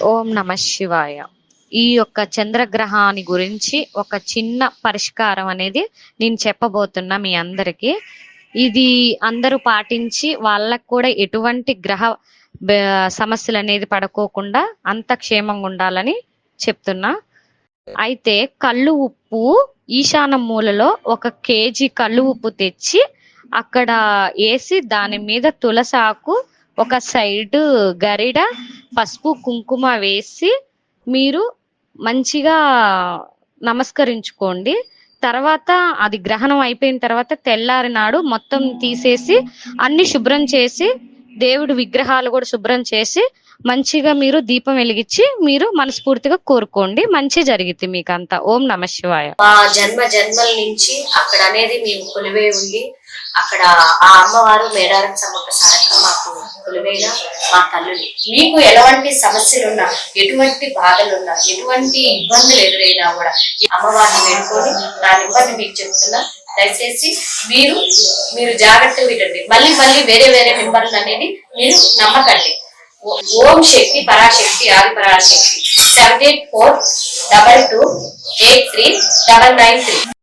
ఓం నమ శివాయ. ఈ యొక్క చంద్రగ్రహాన్ని గురించి ఒక చిన్న పరిష్కారం అనేది నేను చెప్పబోతున్నా మీ అందరికీ. ఇది అందరూ పాటించి వాళ్ళకు కూడా ఎటువంటి గ్రహ సమస్యలు అనేది పడుకోకుండా అంత క్షేమంగా ఉండాలని చెప్తున్నా. అయితే కళ్ళు ఉప్పు ఈశాన మూలలో 1 కేజీ కళ్ళు ఉప్పు తెచ్చి అక్కడ వేసి దాని మీద తులసాకు, ఒక సైడు గరిడ, పసుపు కుంకుమ వేసి మీరు మంచిగా నమస్కరించుకోండి. తర్వాత అది గ్రహణం అయిపోయిన తర్వాత తెల్లారి నాడు మొత్తం తీసేసి అన్ని శుభ్రం చేసి దేవుడి విగ్రహాలు కూడా శుభ్రం చేసి మంచిగా మీరు దీపం వెలిగించి మీరు మనస్ఫూర్తిగా కోరుకోండి. మంచి జరిగిద్ది మీకంతా. ఓం నమ శివాయ. మా జన్మ జన్మల నుంచి అక్కడ అనేది మేము కొలువై ఉండి అక్కడ ఆ అమ్మవారు మేడారం సమ్మక్క సారక్క మాకు కొలువైన మా తల్లులు. మీకు ఎలాంటి సమస్యలున్నా, ఎటువంటి బాధలున్నా, ఎటువంటి ఇబ్బందులు ఎదురైనా కూడా అమ్మవారిని వేడుకొని నా ఇబ్బంది మీకు చెప్తున్నా. దయచేసి మీరు జాగ్రత్తగా వినండి. మళ్ళీ వేరే నెంబర్లు అనేది మీరు నమ్మకండి. ఓం శక్తి పరాశక్తి ఆది పరాశక్తి 7842283993